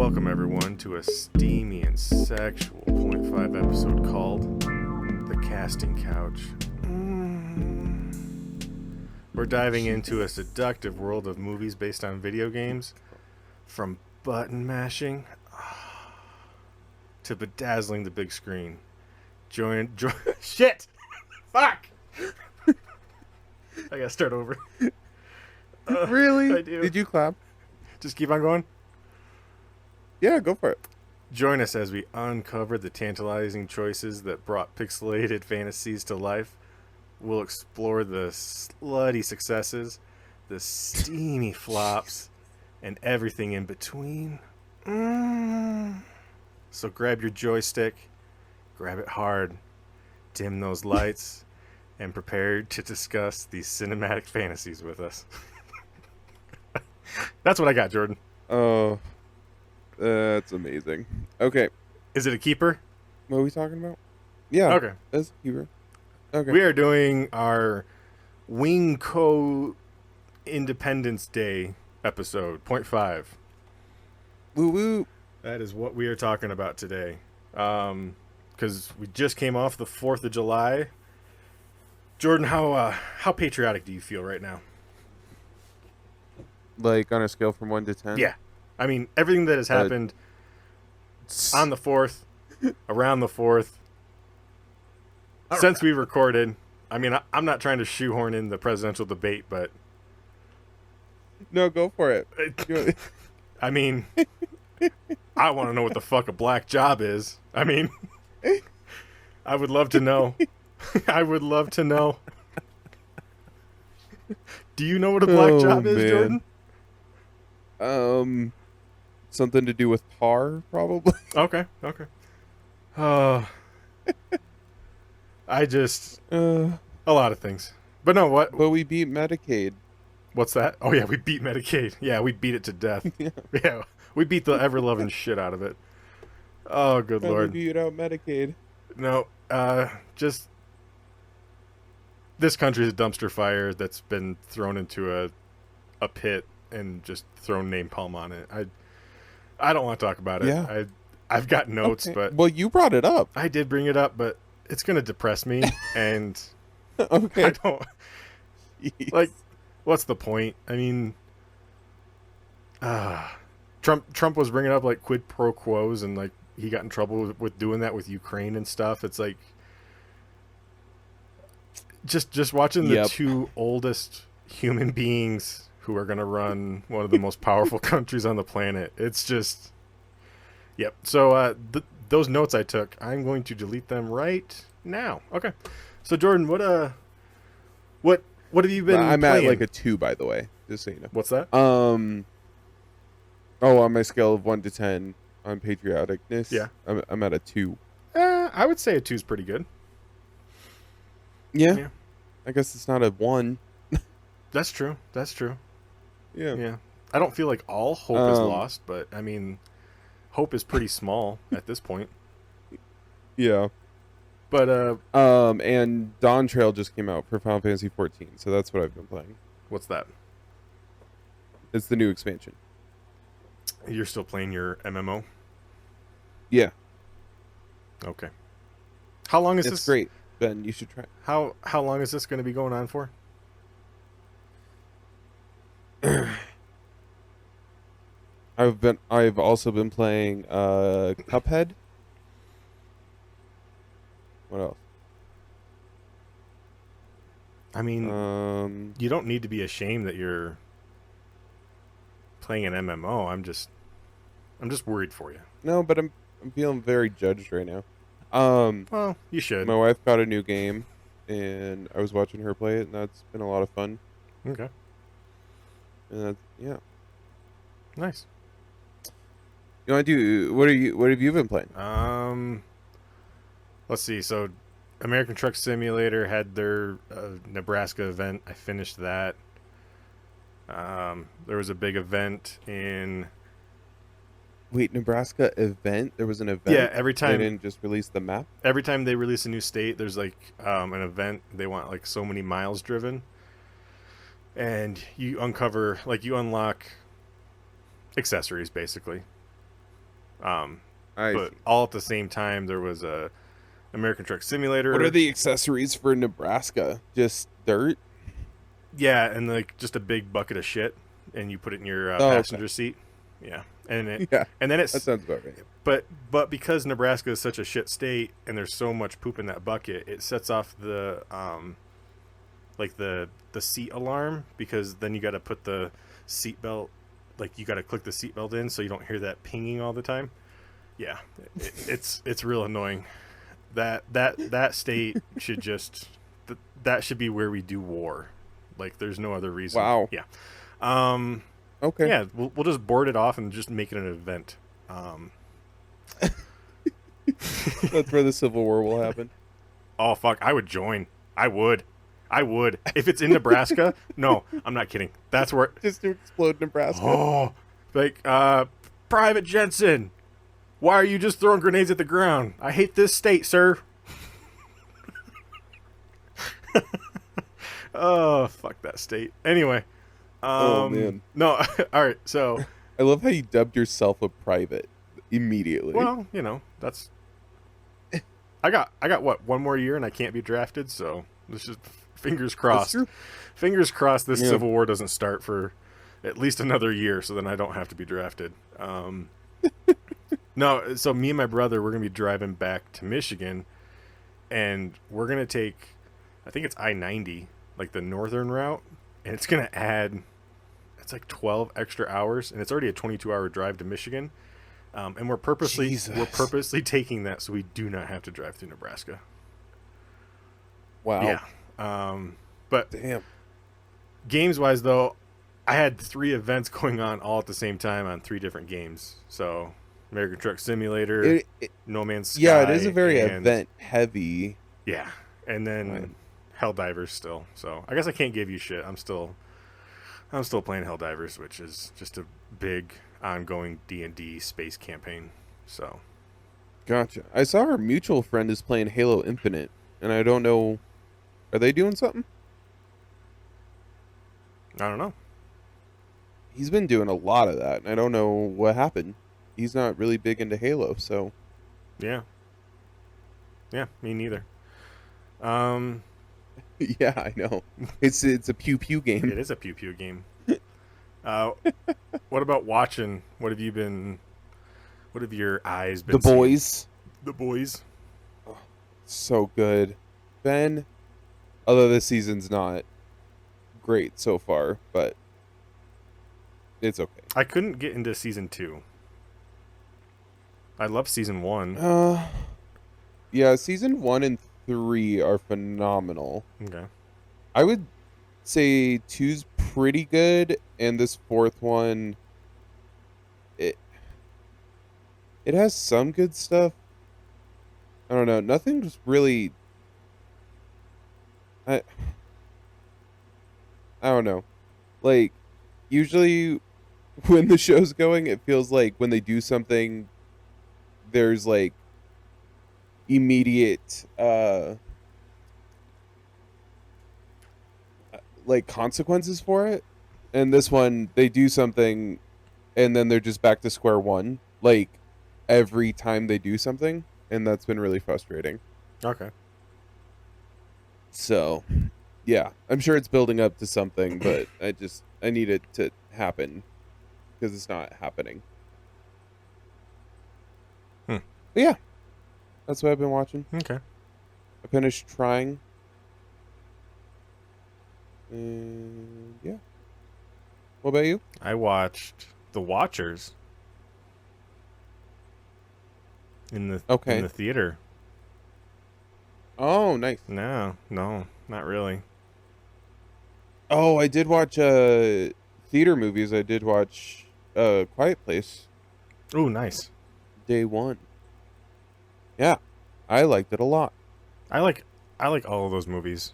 Welcome everyone to a steamy and sexual .5 episode called The Casting Couch. We're diving into a seductive world of movies based on video games, from button mashing to bedazzling the big screen. Join shit! Fuck! I gotta start over. Really? I do. Did you clap? Just keep on going. Yeah, go for it. Join us as we uncover the tantalizing choices that brought pixelated fantasies to life. We'll explore the slutty successes, the steamy flops, and everything in between. So grab your joystick, grab it hard, dim those lights, and prepare to discuss these cinematic fantasies with us. That's what I got, Jordan. Oh, that's amazing. Okay. Is it a keeper? What are we talking about? Yeah. Okay. That's keeper. Okay. We are doing our Wing Co. Independence Day episode, .5. Woo woo. That is what we are talking about today. Because we just came off the 4th of July. Jordan, how patriotic do you feel right now? Like on a scale from 1 to 10? Yeah. I mean, everything that has happened on the 4th, around the 4th, since we recorded. I mean, I'm not trying to shoehorn in the presidential debate, but... No, go for it. I mean, I want to know what the fuck a black job is. I mean, I would love to know. I would love to know. Do you know what a black job is, man. Jordan? Something to do with tar, probably. Okay. I just... a lot of things. But no, what? But we beat Medicaid. What's that? Oh, yeah, we beat Medicaid. Yeah, we beat it to death. Yeah, we beat the ever-loving shit out of it. Oh, good Lord. We beat out Medicaid. No, just... This country's a dumpster fire that's been thrown into a pit and just thrown napalm on it. I don't want to talk about it. Yeah. I've got notes, Okay. but... Well, you brought it up. I did bring it up, but it's going to depress me, and Okay. I don't... Like, what's the point? I mean... Trump was bringing up, like, quid pro quos, and, like, he got in trouble with doing that with Ukraine and stuff. It's like... Just watching the two oldest human beings who are going to run one of the most powerful countries on the planet. It's just... Yep. So those notes I took, I'm going to delete them right now. Okay. So Jordan, what have you been I'm playing? at like a 2, by the way. Just so you know. What's that? On my scale of 1 to 10 on patrioticness, Yeah. I'm at a 2. I would say a 2 is pretty good. Yeah. I guess it's not a 1. That's true. Yeah. I don't feel like all hope is lost, but I mean, hope is pretty small at this point. Yeah. But and Dawn Trail just came out for Final Fantasy 14, so that's what I've been playing. what's that? It's the new expansion. You're still playing your MMO? Yeah. Okay. How long is It's this? great, Ben. You should try it. How long is this going to be going on for? I've also been playing Cuphead. What else? I mean, you don't need to be ashamed that you're playing an MMO. I'm just worried for you. No, but I'm feeling very judged right now. Well, you should. My wife got a new game, and I was watching her play it, and that's been a lot of fun. Okay. And that's, yeah. Nice. You know, what have you been playing? Let's see. So, American Truck Simulator had their Nebraska event. I finished that. There was a big event in... Wait, Nebraska event? There was an event? Yeah, every time... They didn't just release the map? Every time they release a new state, there's like an event. They want like so many miles driven. And you unlock accessories, basically. I But see. all at the same time, there was a American Truck What are Simulator. the accessories for Nebraska? Just dirt? Yeah, and like just a big bucket of shit, and you put it in your Oh, okay. passenger seat. Yeah, and it Yeah, and then that it's sounds about right. but because Nebraska is such a shit state, and there's so much poop in that bucket, it sets off the like the seat alarm, because then you got to put the seatbelt, like you got to click the seatbelt in so you don't hear that pinging all the time. Yeah, it's real annoying. That state should just that should be where we do war. Like there's no other reason. Wow. Yeah. Um Okay. yeah, we'll just board it off and just make it an event. Um That's where the Civil War will happen. oh fuck, I would join. I would. I would. If it's in Nebraska, no, I'm not kidding. That's where Just to explode Nebraska. oh like Private Jensen, why are you just throwing grenades at the ground? I hate this state, sir. Oh, fuck that state. Anyway, Oh, man. no, all right. So, I love how you dubbed yourself a private immediately. well, that's I got what, one more year and I can't be drafted. So this is fingers That's crossed. true. Fingers crossed this Yeah. Civil War doesn't start for at least another year, so then I don't have to be drafted. No, so me and my brother, we're gonna be driving back to Michigan, and we're gonna take, I think it's I-90, like the northern route, and it's gonna add, it's like 12 extra hours, and it's already a 22-hour drive to Michigan, and we're Jesus. purposely taking that so we do not have to drive through Nebraska. Wow. Yeah, but Damn. games wise though, I had 3 events going on all at the same time on 3 different games. So American Truck Simulator, No Man's Sky. Yeah, it is a very and, event heavy. Yeah, and then Right. Helldivers still. So I guess I can't give you shit. I'm still playing Helldivers, which is just a big ongoing D&D space campaign. So Gotcha. I saw our mutual friend is playing Halo Infinite, and I don't know. Are they doing something? I don't know. He's been doing a lot of that, and I don't know what happened. He's not really big into Halo, so. Yeah, me neither. Yeah, I know. It's a pew pew game. It is a pew pew game. Uh, what about watching? What have your eyes been The seeing? Boys, The Boys. so good. Ben, although this season's not great so far, but it's okay. I couldn't get into season 2. I love season 1. Yeah, season 1 and 3 are phenomenal. Okay. I would say 2's pretty good, and this 4th one, it has some good stuff. I don't know. Nothing's really. I don't know. Like, usually when the show's going, it feels like when they do something, there's like immediate like consequences for it. And this one, they do something and then they're just back to square one, like every time they do something, and that's been really frustrating. Okay. So, yeah, I'm sure it's building up to something, but I need it to happen because it's not happening. Hmm. But yeah, that's what I've been watching. Okay. I finished trying. And yeah. What about you? I watched The Watchers in the theater. Oh, nice. No, not really. Oh, I did watch theater movies. I did watch Quiet Place Oh, nice. day one. Yeah, I liked it a lot. I like all of those movies.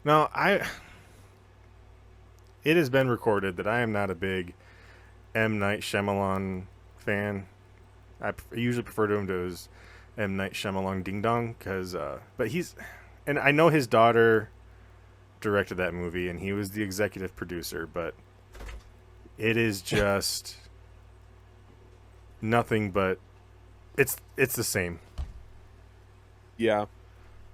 Now, it has been recorded that I am not a big M. Night Shyamalan fan. I usually prefer to him to his M. Night Shyamalan Ding Dong, but and I know his daughter directed that movie and he was the executive producer, but it is just nothing but It's the same. Yeah.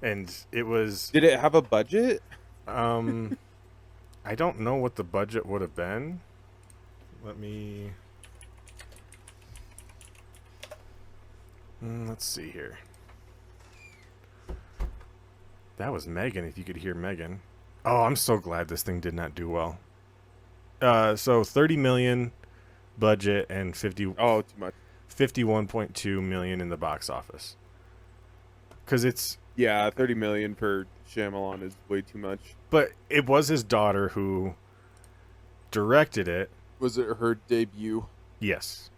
And it was. Did it have a budget? I don't know what the budget would have been. Let me. Let's see here. That was Megan, if you could hear Megan. Oh, I'm so glad this thing did not do well. So 30 million budget and 50. Oh, too much. 51.2 million in the box office. Because it's. Yeah, 30 million for Shyamalan is way too much. But it was his daughter who directed it. Was it her debut? Yes.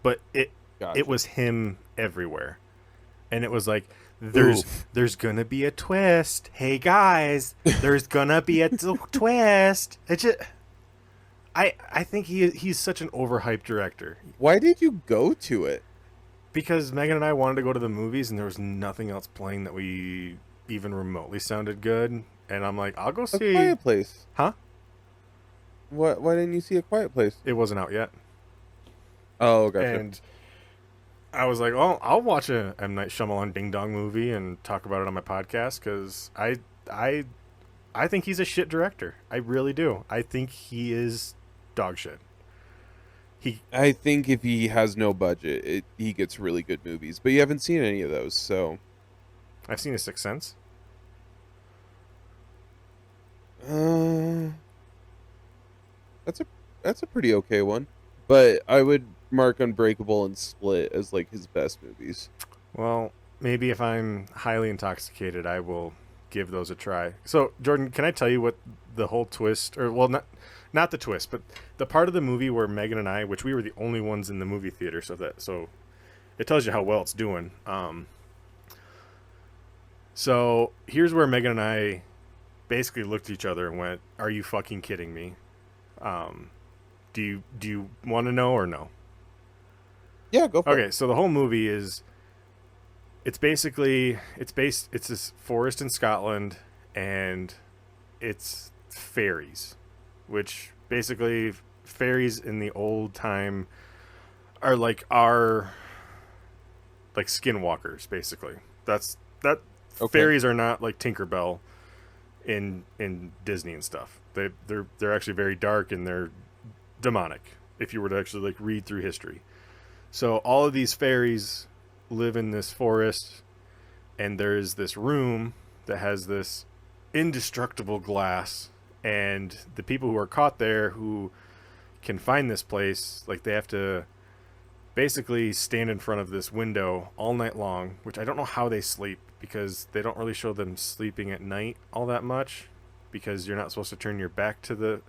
But it was him everywhere. And it was like, there's gonna be a twist. Hey guys, there's gonna be a twist. It just, I think he's such an overhyped director. Why did you go to it? Because Megan and I wanted to go to the movies, and there was nothing else playing that we even remotely sounded good. And I'm like, I'll go see A Quiet Place. Huh? Why didn't you see A Quiet Place? It wasn't out yet. Oh, gotcha. And I was like, oh, I'll watch a M. Night Shyamalan Ding Dong movie and talk about it on my podcast, because I think he's a shit director. I really do. I think he is dog shit. I think if he has no budget, he gets really good movies. But you haven't seen any of those, so. I've seen A Sixth Sense. That's a pretty okay one. But I would mark Unbreakable and Split as like his best movies. Well, maybe if I'm highly intoxicated, I will give those a try. So, Jordan, can I tell you what the whole twist, or well, not the twist, but the part of the movie where Megan and I, which we were the only ones in the movie theater, so it tells you how well it's doing. So here's where Megan and I basically looked at each other and went, "Are you fucking kidding me? Do you want to know or no?" Yeah, go for it. Okay, so the whole movie is, it's this forest in Scotland, and it's fairies, which basically fairies in the old time are like skinwalkers, basically. That okay. Fairies are not like Tinkerbell in Disney and stuff. They're actually very dark, and they're demonic if you were to actually like read through history. So all of these fairies live in this forest, and there's this room that has this indestructible glass, and the people who are caught there who can find this place, like, they have to basically stand in front of this window all night long, which I don't know how they sleep, because they don't really show them sleeping at night all that much, because you're not supposed to turn your back to the...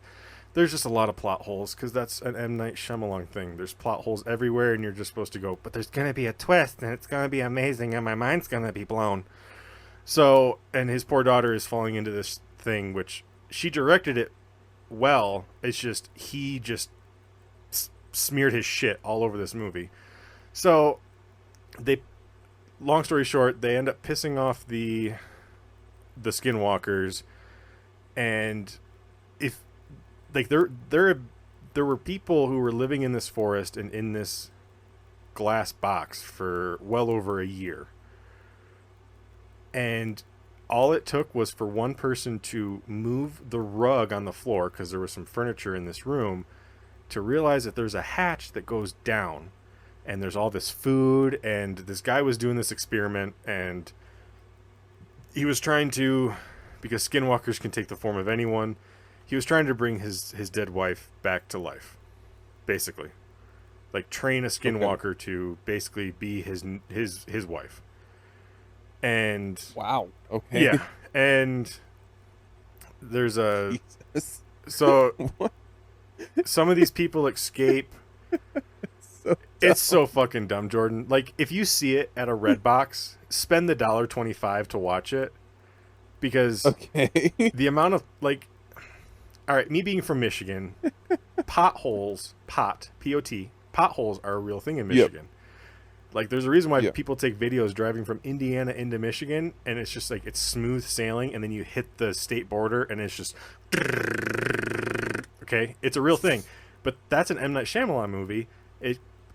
There's just a lot of plot holes, because that's an M. Night Shyamalan thing. There's plot holes everywhere, and you're just supposed to go, but there's going to be a twist, and it's going to be amazing, and my mind's going to be blown. So, and his poor daughter is falling into this thing, which she directed it well. It's just, he just smeared his shit all over this movie. So, long story short, they end up pissing off the skinwalkers, and like there were people who were living in this forest and in this glass box for well over a year. And all it took was for one person to move the rug on the floor, because there was some furniture in this room, to realize that there's a hatch that goes down, and there's all this food, and this guy was doing this experiment, and he was trying to, because skinwalkers can take the form of anyone, he was trying to bring his dead wife back to life, basically. Like, train a skinwalker to basically be his wife. And... Wow. Okay. Yeah. And there's a... Jesus. So, some of these people escape. It's so fucking dumb, Jordan. Like, if you see it at a Redbox, spend the $1.25 to watch it. Because the amount of, like... All right, me being from Michigan, potholes, P-O-T, potholes are a real thing in Michigan. Yep. Like, there's a reason why people take videos driving from Indiana into Michigan, and it's just like, it's smooth sailing, and then you hit the state border, and it's just... Okay? It's a real thing. But that's an M. Night Shyamalan movie.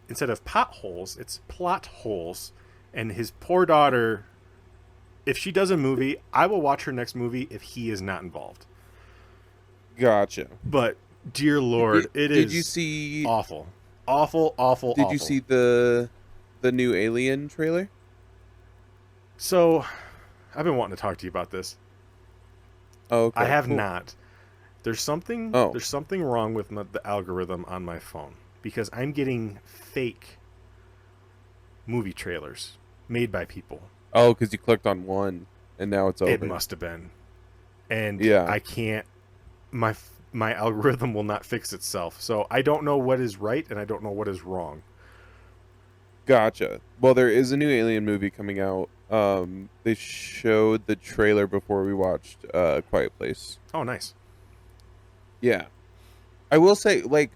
instead of potholes, it's plot holes. And his poor daughter, if she does a movie, I will watch her next movie if he is not involved. Gotcha. But dear Lord, did you see awful, awful, awful. Did you see the new Alien trailer? So, I've been wanting to talk to you about this. Oh, okay, I have cool. not. There's something wrong with the algorithm on my phone because I'm getting fake movie trailers made by people. Oh, because you clicked on one and now it's over. It must have been. And yeah. I can't. My algorithm will not fix itself. So I don't know what is right and I don't know what is wrong. Gotcha. Well, there is a new Alien movie coming out. They showed the trailer before we watched Quiet Place. Oh, nice. Yeah. I will say, like,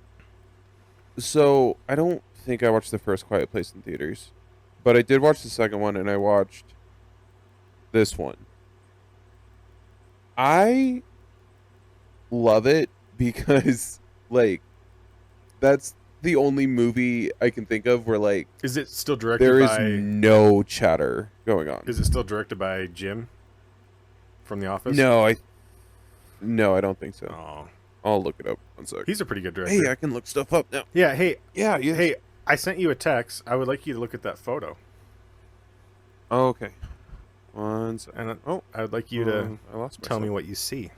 so I don't think I watched the first Quiet Place in theaters, but I did watch the second one and I watched this one. I love it because, like, that's the only movie I can think of where, like, is it still directed there by... is no chatter going on. Is it still directed by Jim from The Office? No, I don't think so. Oh. I'll look it up. 1 second. He's a pretty good director. Hey, I can look stuff up now. Yeah, hey. Yeah. Hey, I sent you a text. I would like you to look at that photo. Oh, okay. 1 second. And I would like you to tell me what you see.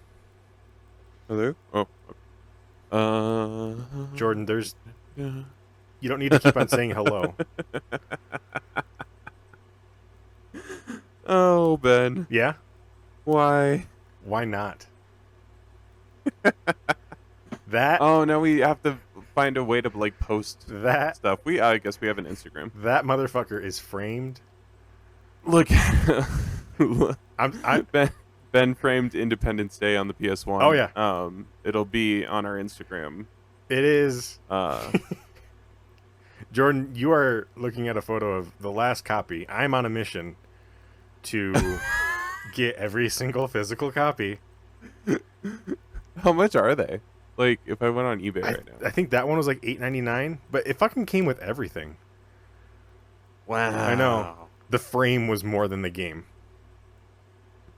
Hello? Oh. Okay. Jordan, you don't need to keep on saying hello. Oh, Ben. Yeah? Why? Why not? That. Oh, now we have to find a way to, like, post that stuff. I guess we have an Instagram. That motherfucker is framed. Look. I'm Ben framed Independence Day on the PS1. Oh yeah. It'll be on our Instagram. It is. Jordan, you are looking at a photo of the last copy. I'm on a mission to get every single physical copy. How much are they? Like, if I went on eBay right now. I think that one was like $8.99, but it fucking came with everything. Wow. I know. The frame was more than the game.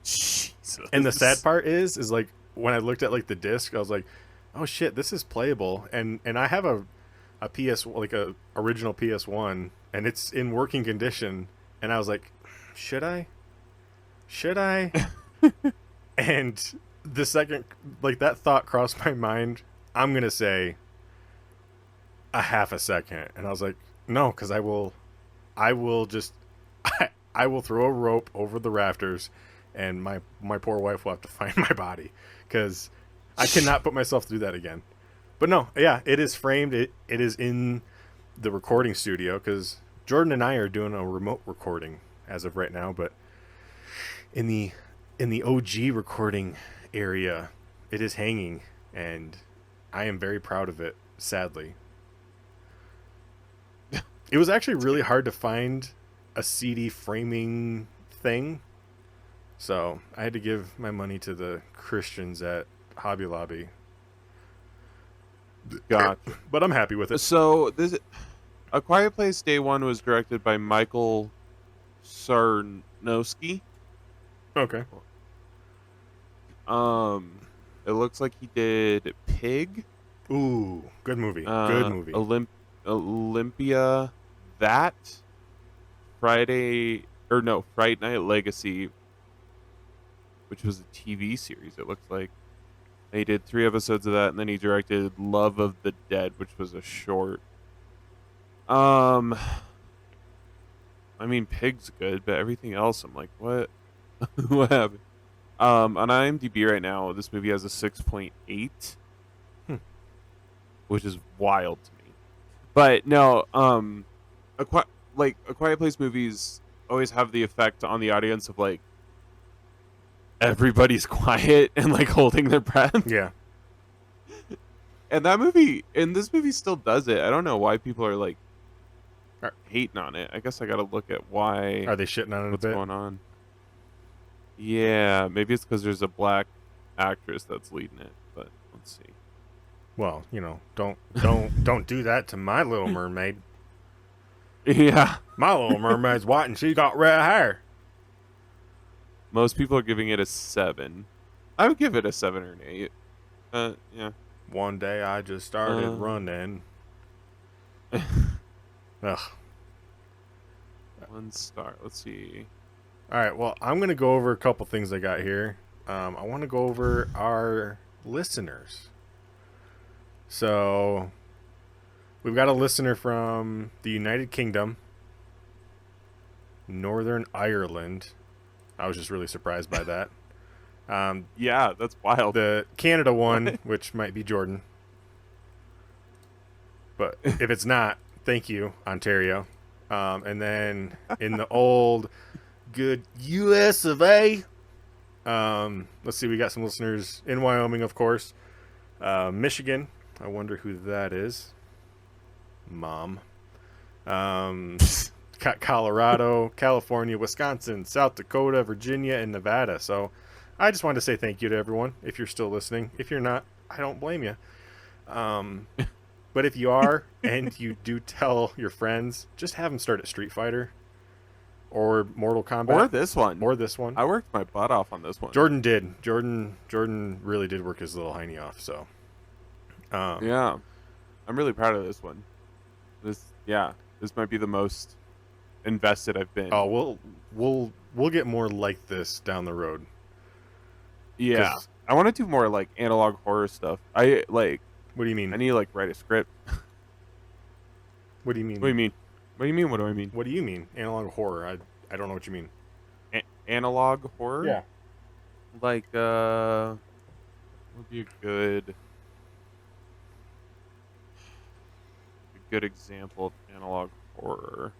Jesus. And the sad part is like when I looked at like the disc, I was like, "Oh shit, this is playable." And I have a original PS1, and it's in working condition. And I was like, "Should I? And the second like that thought crossed my mind, I'm gonna say a half a second, and I was like, "No," because I will just. I will throw a rope over the rafters, and my poor wife will have to find my body because I cannot put myself through that again. But no, yeah, it is framed. It is in the recording studio because Jordan and I are doing a remote recording as of right now. But in the OG recording area, it is hanging, and I am very proud of it. Sadly, it was actually really hard to find a CD framing thing, so I had to give my money to the Christians at Hobby Lobby. Gotcha. But I'm happy with it. So A Quiet Place Day 1 was directed by Michael Sarnowski. Okay. It looks like he did Pig. Ooh, good movie. Good movie. Olympia, that Friday Night Legacy, which was a TV series. It looks like he did 3 episodes of that, and then he directed Love of the Dead, which was a short. I mean, Pig's good, but everything else, I'm like, what? What happened? On IMDb right now, this movie has a 6.8, which is wild to me. But no, A Quiet Place movies always have the effect on the audience of like everybody's quiet and like holding their breath. Yeah. And this movie still does it. I don't know why people are like hating on it. I guess I got to look at why. Are they shitting on it what's a bit? going on? Yeah, maybe it's because there's a black actress that's leading it. But let's see. Well, don't do that to My Little Mermaid. Yeah. My Little Mermaid's white and she got red hair. Most people are giving it a 7. I would give it a 7 or an 8. Yeah. One day I just started running. Ugh. 1 star. Let's see. All right, well, I'm going to go over a couple things I got here. I want to go over our listeners. So, we've got a listener from the United Kingdom, Northern Ireland. I was just really surprised by that. Yeah, that's wild. The Canada one, which might be Jordan. But if it's not, thank you, Ontario. And then in the old good US of A, let's see, we got some listeners in Wyoming, of course. Michigan. I wonder who that is. Mom. Colorado, California, Wisconsin, South Dakota, Virginia, and Nevada. So I just wanted to say thank you to everyone if you're still listening. If you're not, I don't blame you. But if you are and you do tell your friends, just have them start at Street Fighter or Mortal Kombat. Or this one. I worked my butt off on this one. Jordan did. Jordan really did work his little hiney off. So, yeah, I'm really proud of this one. This might be the most invested I've been. Oh, we'll get more like this down the road. Yeah, I want to do more like analog horror stuff. I like. What do you mean? I need to like write a script. What do you mean? What do you mean? What do you mean? What do I mean? What do you mean? Analog horror? I don't know what you mean. Analog horror? Yeah. Like would be a good example of analog horror.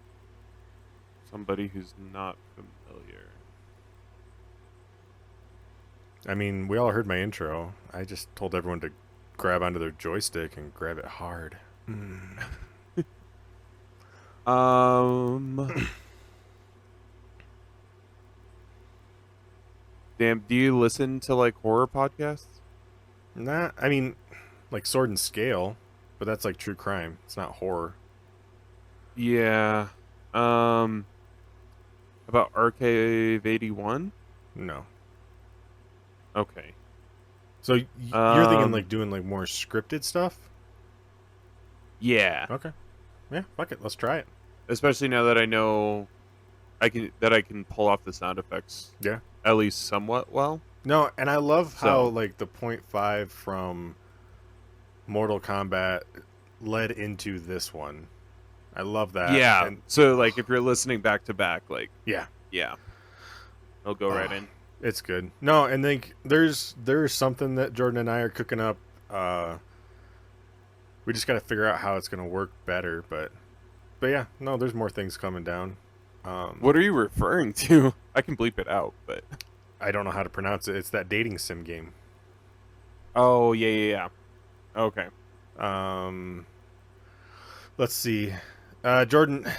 Somebody who's not familiar. I mean, we all heard my intro. I just told everyone to grab onto their joystick and grab it hard. Damn, do you listen to like horror podcasts? Nah, I mean, like Sword and Scale, but that's like true crime. It's not horror. Yeah. About Archive 81? No. Okay. So you're thinking like doing like more scripted stuff? Yeah. Okay. Yeah, fuck it. Let's try it. Especially now that I know I can pull off the sound effects. Yeah. At least somewhat well. No, and I love how like the 0.5 from Mortal Kombat led into this one. I love that. Yeah. And, so like if you're listening back to back, like yeah. It'll go right in. It's good. No, and like there's something that Jordan and I are cooking up. We just got to figure out how it's going to work better, but yeah, no, there's more things coming down. What are you referring to? I can bleep it out, but I don't know how to pronounce it. It's that dating sim game. Oh, yeah. Okay. Let's see. Jordan,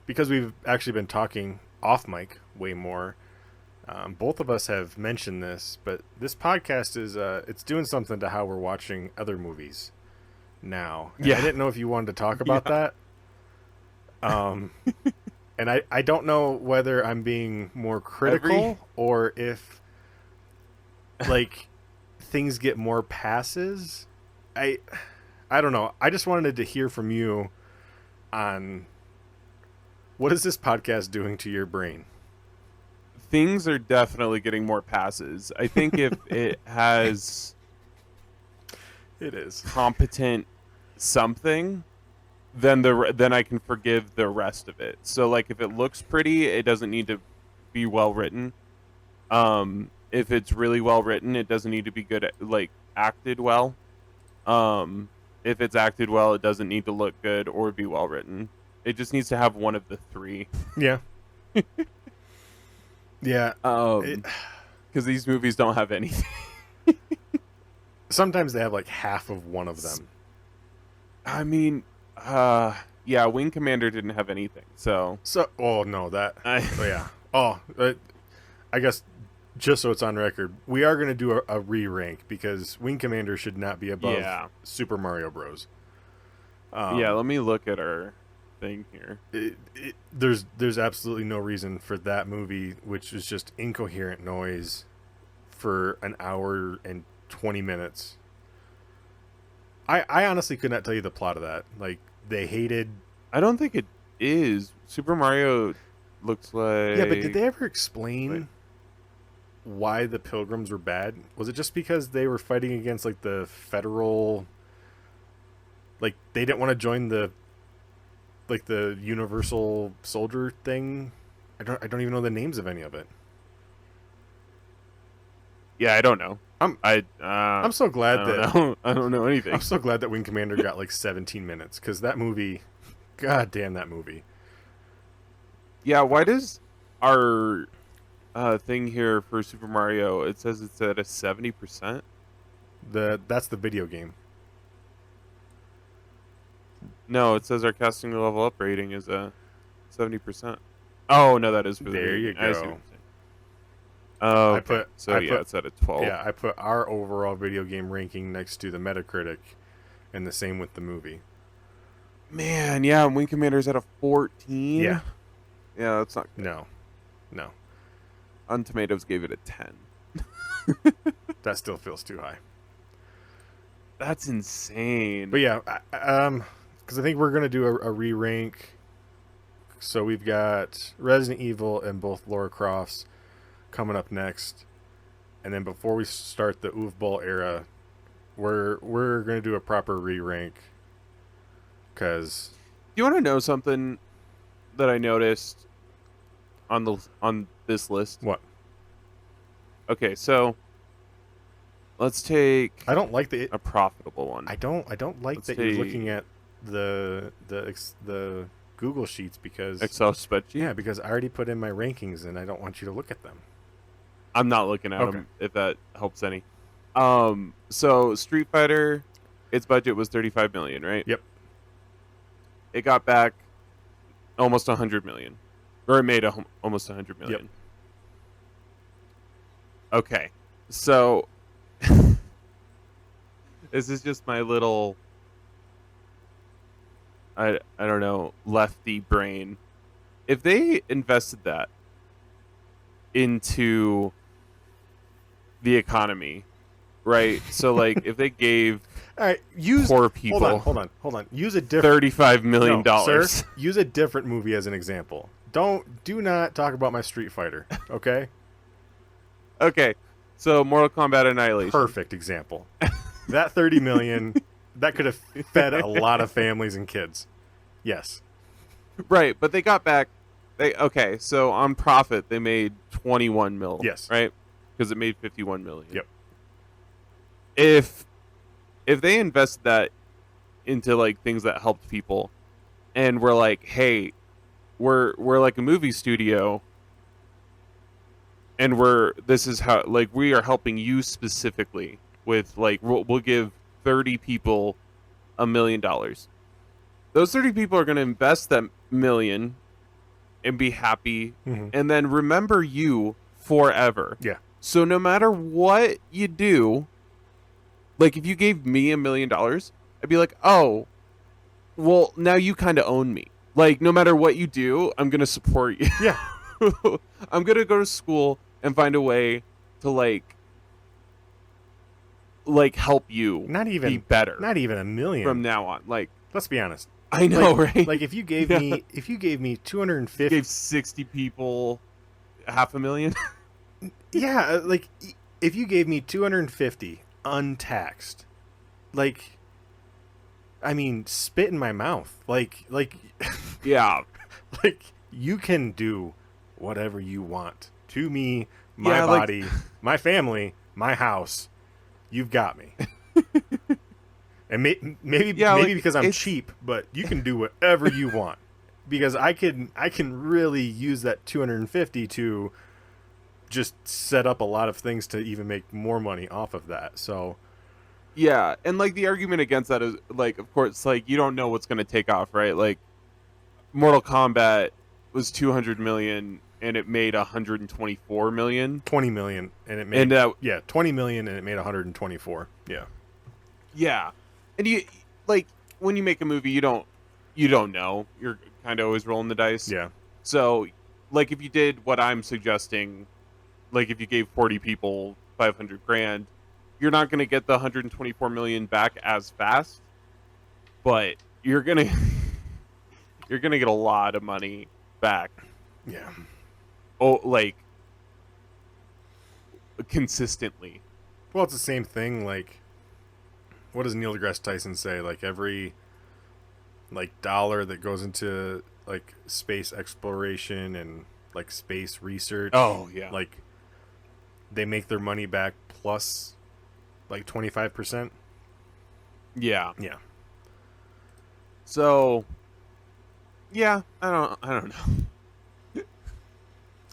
because we've actually been talking off mic way more, both of us have mentioned this, but this podcast is it's doing something to how we're watching other movies now. And I didn't know if you wanted to talk about that. And I don't know whether I'm being more critical or if like things get more passes. I don't know. I just wanted to hear from you on what is this podcast doing to your brain? Things are definitely getting more passes. I think if it has competent something, then I can forgive the rest of it. So like if it looks pretty, it doesn't need to be well written. If it's really well written, it doesn't need to be good like acted well. If it's acted well, it doesn't need to look good or be well written. It just needs to have one of the three. Yeah. Yeah. Because these movies don't have anything. Sometimes they have like half of one of them. I mean, yeah, Wing Commander didn't have anything. So oh no, I guess just so it's on record, we are going to do a re-rank because Wing Commander should not be above Super Mario Bros. Yeah, let me look at our thing here. There's absolutely no reason for that movie, which is just incoherent noise, for an hour and 20 minutes. I honestly could not tell you the plot of that. Like, they hated... I don't think it is. Super Mario looks like... Yeah, but did they ever explain why the Pilgrims were bad? Was it just because they were fighting against, like, the federal... Like, they didn't want to join the... Like, the Universal Soldier thing? I don't even know the names of any of it. Yeah, I don't know. I'm so glad I don't know anything. I'm so glad that Wing Commander got like 17 minutes, because that movie, god damn that movie. Yeah, why does our thing here for Super Mario, it says it's at a 70%? That's the video game. No, it says our casting level up rating is a 70%. Oh no, that is for the there video you game. I see what go. you're saying. Oh, okay. It's at a 12. Yeah, I put our overall video game ranking next to the Metacritic, and the same with the movie. Man, yeah, Wing Commander's at a 14. Yeah. Yeah, that's not good. No. On Tomatoes gave it a 10. That still feels too high. That's insane. But yeah, because I think we're going to do a re-rank. So we've got Resident Evil and both Lara Crofts coming up next. And then before we start the Oofball era, we're going to do a proper re-rank. Because... You want to know something that I noticed on this list? What? Okay, so let's take I don't like a profitable one. I don't like Let's that you're looking at the Google Sheets, because Excel spreadsheet? Yeah, because I already put in my rankings and I don't want you to look at them. I'm not looking at them, if that helps any. So Street Fighter, its budget was $35 million, right? Yep. It got back almost $100 million, or it made almost $100 million. Yep. Okay, so this is just my little, I don't know, lefty brain. If they invested that into the economy, right? So, like, if they gave all right, poor people, hold on. Use a different $35 million. No, sir, use a different movie as an example. Do not talk about my Street Fighter, okay? Okay, so Mortal Kombat Annihilation. Perfect example. That 30 million, that could have fed a lot of families and kids. Yes. Right, but they got back. Okay, so on profit they made 21 mil. Yes. Right, because it made 51 million. Yep. If they invest that into like things that helped people, and we're like, hey, we're like a movie studio, and this is how, like, we are helping you specifically with, like, we'll give 30 people $1 million. Those 30 people are going to invest that million and be happy, and then remember you forever. Yeah. So no matter what you do, like, if you gave me $1 million, I'd be like, oh, well, now you kind of own me. Like, no matter what you do, I'm going to support you. Yeah. I'm going to go to school and find a way to, like help you be better. Not even $1 million. From now on. Like, let's be honest. I know, right? Like, if you gave me 250, gave 60 people $500,000. Yeah, like, if you gave me 250 untaxed, like, I mean, spit in my mouth. Like yeah. Like, you can do whatever you want to me, my body, my family, my house. You've got me. And maybe because I'm cheap, but you can do whatever you want, because I can really use that 250 to just set up a lot of things to even make more money off of that. So yeah, and like the argument against that is, like, of course, like, you don't know what's going to take off, right? Like, Mortal Kombat was 200 million and it made 124 million. 20 million and it made 20 million and it made 124. Yeah. Yeah. And you, like, when you make a movie, you don't you don't know. You're kind of always rolling the dice. Yeah. So, like, if you did what I'm suggesting, like if you gave 40 people 500 grand, you're not going to get the 124 million back as fast, but you're gonna you're gonna get a lot of money back. Yeah. Oh, like consistently. Well, it's the same thing. Like, what does Neil deGrasse Tyson say? Like every like dollar that goes into like space exploration and like space research. Oh yeah. Like they make their money back plus like 25%. Yeah. Yeah. So yeah, I don't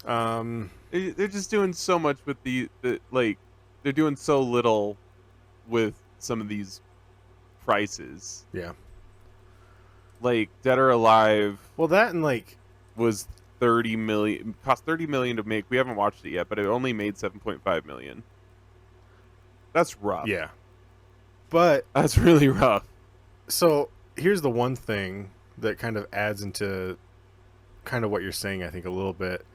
know. They're just doing so much with the like they're doing so little with some of these prices. Yeah. Like Dead or Alive. Well, that and like was 30 million, cost 30 million to make. We haven't watched it yet, but it only made 7.5 million. That's rough. Yeah. But that's really rough. So here's the one thing that kind of adds into kind of what you're saying, I think, a little bit.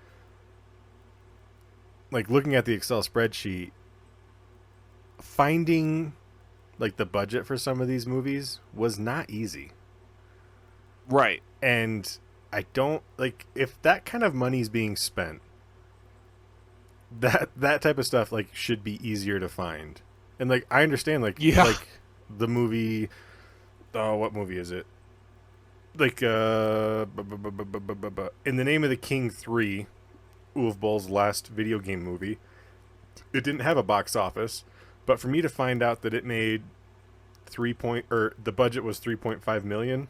Like looking at the Excel spreadsheet, finding like the budget for some of these movies was not easy. Right. And I don't like if that kind of money is being spent, that type of stuff like should be easier to find. And like I understand like like the movie, oh, what movie is it? Like In the Name of the King 3, Uwe Boll's last video game movie. It didn't have a box office, but for me to find out that it made the budget was 3.5 million.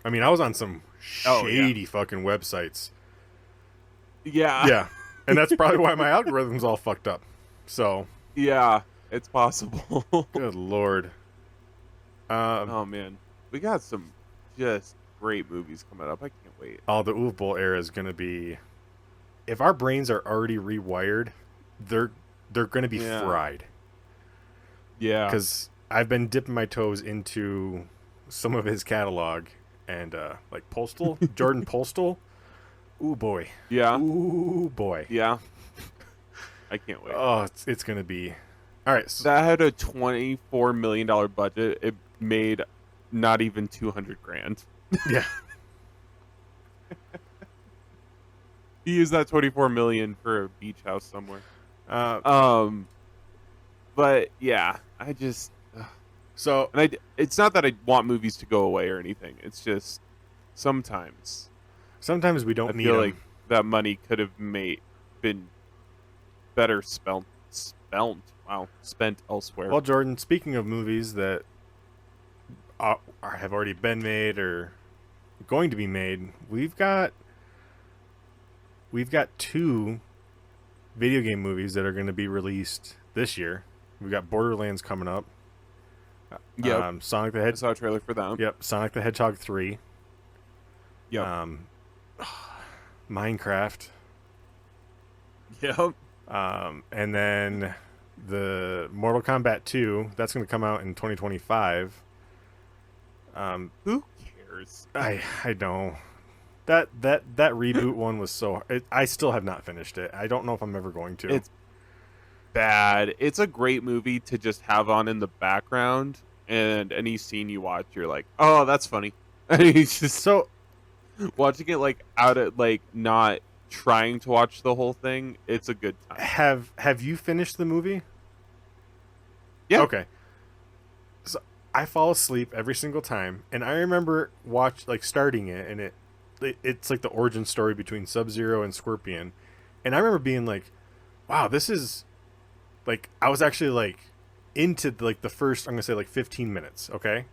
I mean, I was on some shady fucking websites. Yeah. Yeah. And that's probably why my algorithm's all fucked up. So. Yeah, it's possible. Good Lord. Oh, man. We got some just great movies coming up. I can't wait. Oh, the Uwe Boll era is going to be... If our brains are already rewired, they're going to be fried. Yeah. Because I've been dipping my toes into some of his catalog. And, like, Postal, Jordan Postal. Ooh, boy. Yeah. Ooh, boy. Yeah. I can't wait. Oh, it's going to be... All right. So that had a $24 million budget. It made not even 200 grand. Yeah. He used that 24 million for a beach house somewhere. But, yeah, I just... So and it's not that I want movies to go away or anything. It's just sometimes we don't need feel them. like that money could have been better spent elsewhere. Well, Jordan, speaking of movies that have already been made or going to be made, we've got 2 video game movies that are going to be released this year. We've got Borderlands coming up. Yeah, Sonic the Hedgehog. I saw a trailer for that. Yep, Sonic the Hedgehog 3. Yep. Minecraft. Yep. And then the Mortal Kombat 2. That's going to come out in 2025. Who cares? I know. That reboot one was so... I still have not finished it. I don't know if I'm ever going to. It's bad. It's a great movie to just have on in the background, and any scene you watch, you're like, oh, that's funny. And you just so watching it like out of like not trying to watch the whole thing. It's a good time. Have you finished the movie? Yeah. Okay. So I fall asleep every single time, and I remember starting it, and it's like the origin story between Sub-Zero and Scorpion, and I remember being like, wow, this is like, I was actually like into like the first, I'm gonna say like 15 minutes. Okay.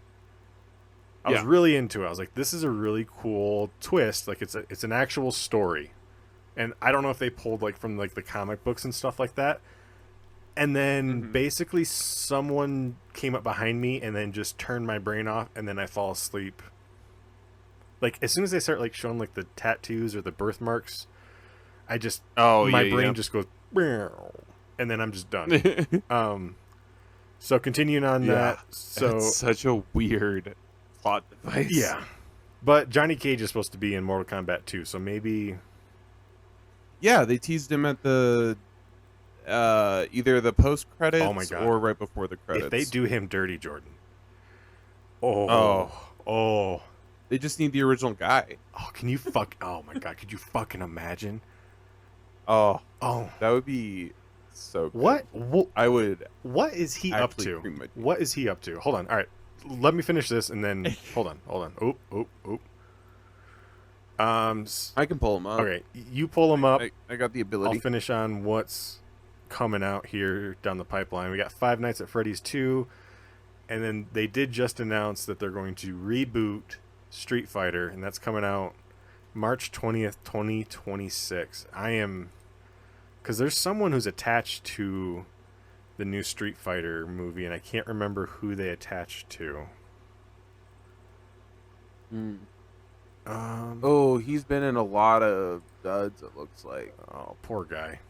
I was really into it. I was like, this is a really cool twist. Like it's an actual story. And I don't know if they pulled like from like the comic books and stuff like that. And then basically someone came up behind me and then just turned my brain off, and then I fall asleep. Like as soon as they start like showing like the tattoos or the birthmarks, I just my brain just goes, and then I'm just done. So continuing on that, so it's such a weird plot device. Yeah. But Johnny Cage is supposed to be in Mortal Kombat 2, so maybe... Yeah, they teased him at the either the post Oh my credits god. or right before the credits. If they do him dirty, Jordan. Oh. Oh. They just need the original guy. Oh, oh my god, could you fucking imagine? Oh. Oh. That would be so good. What? I would. What is he up to? What is he up to? Hold on. All right. Let me finish this and then hold on. Oop. I can pull him up. Okay, you pull him up. I got the ability. I'll finish on what's coming out here down the pipeline. We got Five Nights at Freddy's 2, and then they did just announce that they're going to reboot Street Fighter, and that's coming out March 20th, 2026. Because there's someone who's attached to the new Street Fighter movie, and I can't remember who they attached to. He's been in a lot of duds, it looks like. Oh, poor guy.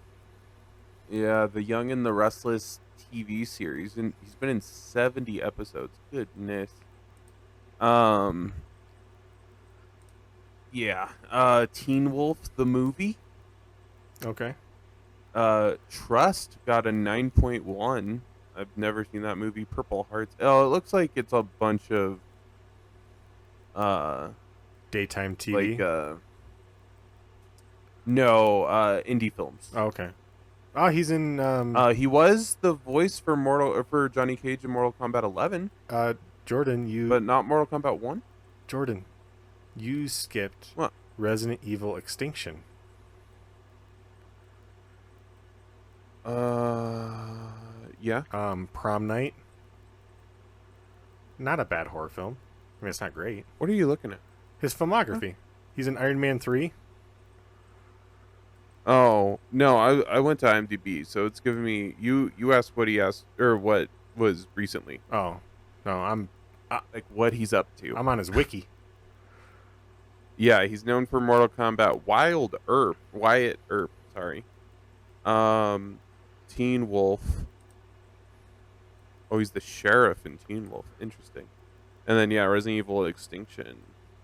Yeah, The Young and the Restless TV series, and he's been in 70 episodes. Goodness. Yeah. Teen Wolf the movie. Okay. Trust got a 9.1. I've never seen that movie. Purple Hearts. Oh, it looks like it's a bunch of daytime TV. Like no, indie films. Oh, okay. Oh, he's in. He was the voice for Johnny Cage in Mortal Kombat 11. Jordan, but not Mortal Kombat 1. Jordan, you skipped what? Resident Evil Extinction. Yeah. Prom Night. Not a bad horror film. I mean, it's not great. What are you looking at? His filmography. Huh? He's in Iron Man 3. Oh, no, I went to IMDb, so it's giving me... You asked what he asked, or what was recently. Oh, no, like, what he's up to. I'm on his wiki. Yeah, he's known for Mortal Kombat Wyatt Earp, sorry. Teen Wolf. Oh, he's the sheriff in Teen Wolf. Interesting. And then, yeah, Resident Evil Extinction.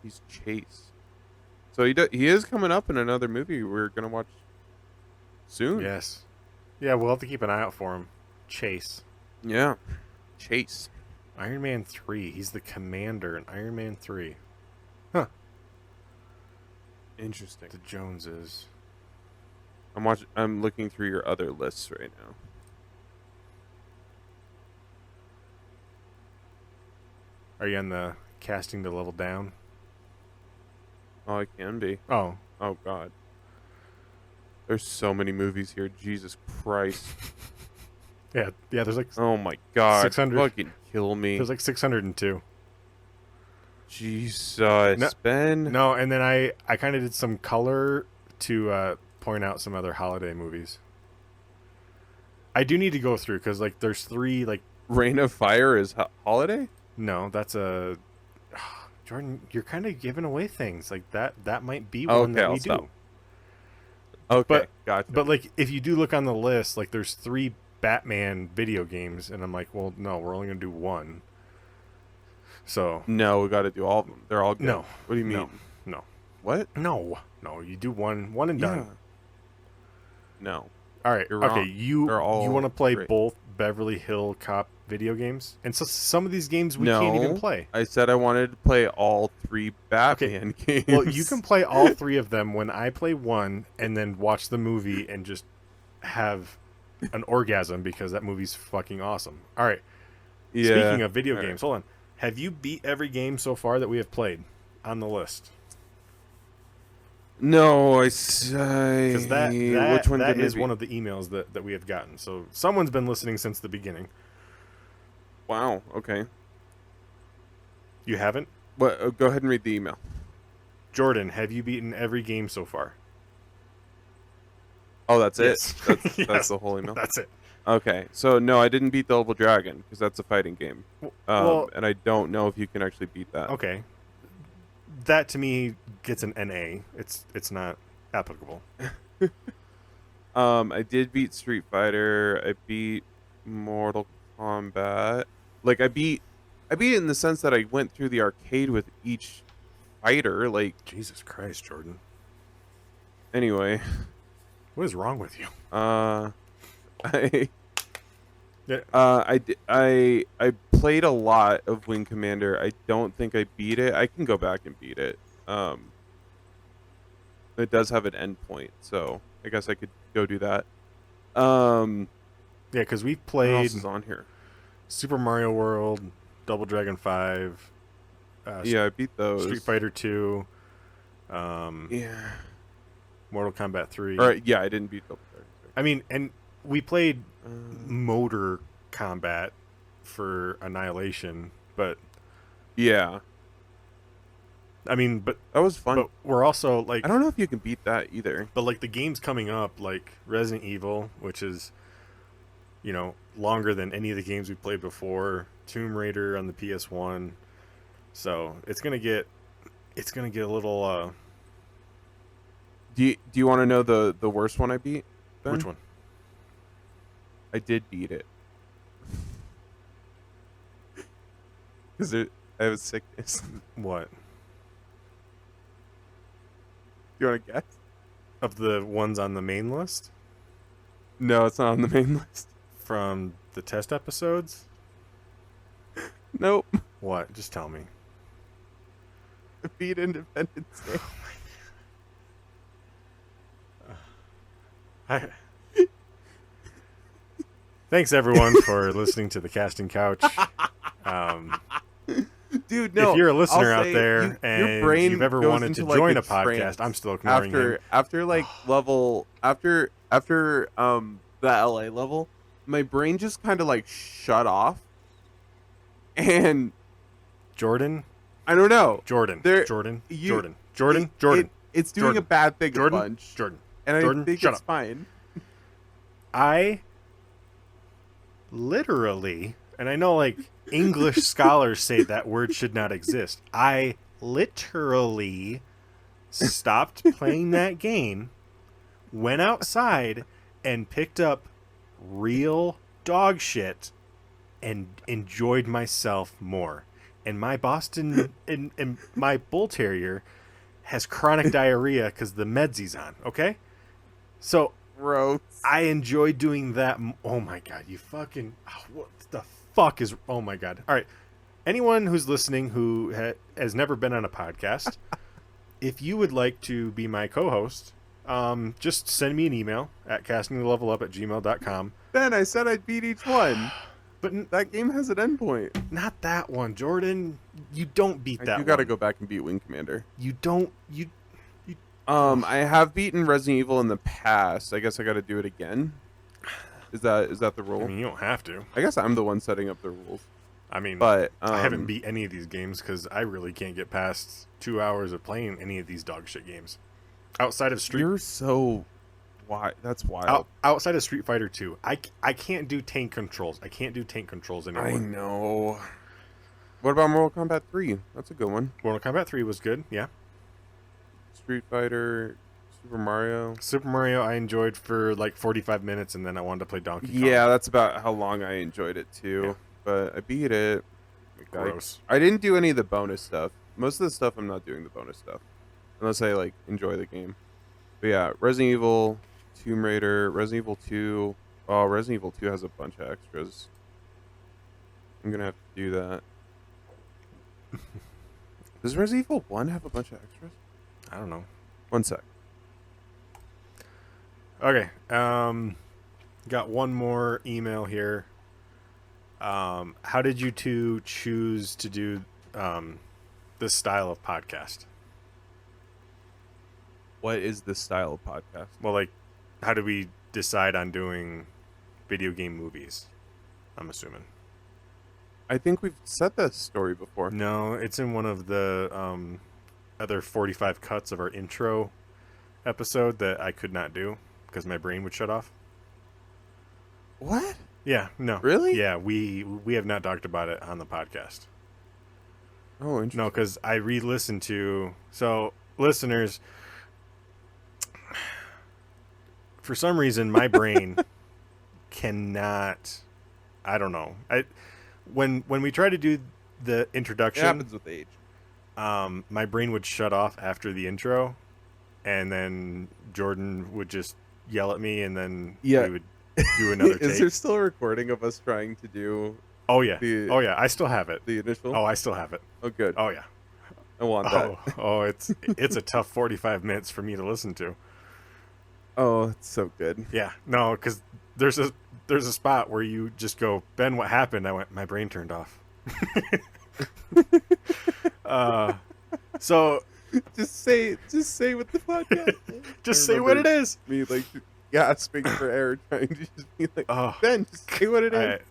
He's Chase. So he is coming up in another movie we're going to watch soon. Yes. Yeah, we'll have to keep an eye out for him. Chase. Yeah. Chase. Iron Man 3. He's the commander in Iron Man 3. Huh. Interesting. The Joneses. I'm looking through your other lists right now. Are you on the casting to level down? Oh, I can be. Oh. Oh, God. There's so many movies here. Jesus Christ. Yeah, there's like... Oh, my God. 600. Fucking kill me. There's like 602. Jesus. Ben? No, and then I kind of did some color to point out some other holiday movies. I do need to go through, because like there's 3 like... Reign of Fire is holiday? No, that's a... Jordan, you're kind of giving away things. Like that might be one that we do. Stop. Okay, gotcha. But like if you do look on the list, like there's 3 Batman video games, and I'm like, well, no, we're only going to do 1. So... No, we got to do all of them. They're all good. No. What do you mean? No. What? No, you do one and done. No. All right. You're wrong. Okay, you want to play both Beverly Hill Cop video games? And so some of these games we can't even play. I said I wanted to play all 3 Batman games. Well, you can play all 3 of them when I play one and then watch the movie and just have an orgasm because that movie's fucking awesome. All right. Yeah. Speaking of video games, hold on. Have you beat every game so far that we have played on the list? No, I say... Because which one that is one of the emails that we have gotten. So someone's been listening since the beginning. Wow, okay. You haven't? What? Go ahead and read the email. Jordan, have you beaten every game so far? Oh, that's yes. it? That's the whole email? That's it. Okay, so no, I didn't beat Double Dragon, because that's a fighting game. And I don't know if you can actually beat that. Okay. That, to me, gets an NA. It's not applicable. I did beat Street Fighter. I beat Mortal Kombat. Like, I I beat it in the sense that I went through the arcade with each fighter. Like, Jesus Christ, Jordan. anyway, What is wrong with you? I Yeah. I played a lot of Wing Commander. I don't think I beat it. I can go back and beat it. It does have an endpoint, so I guess I could go do that. Yeah, because we What played else is on here? Super Mario World, Double Dragon 5, Yeah, I beat those. Street Fighter 2, Yeah. Mortal Kombat 3. All right. Yeah, I didn't beat Double Dragon. I mean, and we played Motor Combat for Annihilation, but yeah, I mean, but that was fun. But we're also like, I don't know if you can beat that either. But like the games coming up, like Resident Evil, which is, you know, longer than any of the games we played before. Tomb Raider on the PS1, so it's gonna get a little. Do you want to know the worst one I beat? Ben? Which one? I did beat it because I have a sickness. What? You want to guess? Of the ones on the main list? No, it's not on the main list. From the test episodes? Nope. What? Just tell me. I beat Independence Day. Thanks everyone for listening to the Casting Couch. Dude, no. If you're a listener out there and you've ever wanted to join a podcast, I'm still ignoring him. After like level after the LA level, my brain just kind of like shut off. And Jordan, I don't know. Jordan. It's doing a bad thing a bunch. Jordan. And Jordan, I think shut it's up. fine. I literally, and I know like English scholars say that word should not exist. I literally stopped playing that game, went outside, and picked up real dog shit and enjoyed myself more. And my Boston and my Bull Terrier has chronic diarrhea because the meds he's on, okay? So Gross. I enjoy doing that. Oh my god, you fucking... what the fuck is... Oh my god. All right. Anyone who's listening who has never been on a podcast, if you would like to be my co-host, just send me an email at castingtolevelup@gmail.com. Ben, I said I'd beat each one. But that game has an endpoint. Not that one, Jordan. You don't beat that one. You gotta go back and beat Wing Commander. You don't... I have beaten Resident Evil in the past. I guess I gotta do it again. Is that the rule? I mean, you don't have to. I guess I'm the one setting up the rules. I mean, but I haven't beat any of these games because I really can't get past 2 hours of playing any of these dog shit games. Outside of Street... You're so... Why? That's wild. Outside of Street Fighter 2, I can't do tank controls. I can't do tank controls anymore. I know. What about Mortal Kombat 3? That's a good one. Mortal Kombat 3 was good, yeah. Street Fighter, Super Mario. Super Mario I enjoyed for like 45 minutes, and then I wanted to play Donkey Kong. Yeah, that's about how long I enjoyed it too. Yeah. But I beat it. Gross. I didn't do any of the bonus stuff. Most of the stuff I'm not doing the bonus stuff. Unless I like enjoy the game. But yeah, Resident Evil, Tomb Raider, Resident Evil 2. Oh, Resident Evil 2 has a bunch of extras. I'm gonna have to do that. Does Resident Evil 1 have a bunch of extras? I don't know. One sec. Okay. Got one more email here. How did you two choose to do this style of podcast? What is this style of podcast? Well, like, how did we decide on doing video game movies? I'm assuming. I think we've said that story before. No, it's in one of the other 45 cuts of our intro episode that I could not do because my brain would shut off. What? Yeah, no. Really? Yeah, we have not talked about it on the podcast. Oh, interesting. No, because I re-listened to... So, listeners, for some reason, my brain cannot... I don't know. When we try to do the It introduction, happens with age. my brain would shut off after the intro, and then Jordan would just yell at me, and then Yeah. we would do another Is take. there still a recording of us trying to do Oh yeah. the Oh yeah. I still have it. the initial? Oh, I still have it. Oh, good. Oh yeah. I want that. Oh, it's a tough 45 minutes for me to listen to. Oh, it's so good. Yeah. No, because there's a spot where you just go, Ben, what happened? I went, my brain turned off. So Just say what the podcast. just say what it is. Me like gasping for air, trying to just be like, Oh, Ben, just say what it is. Alright.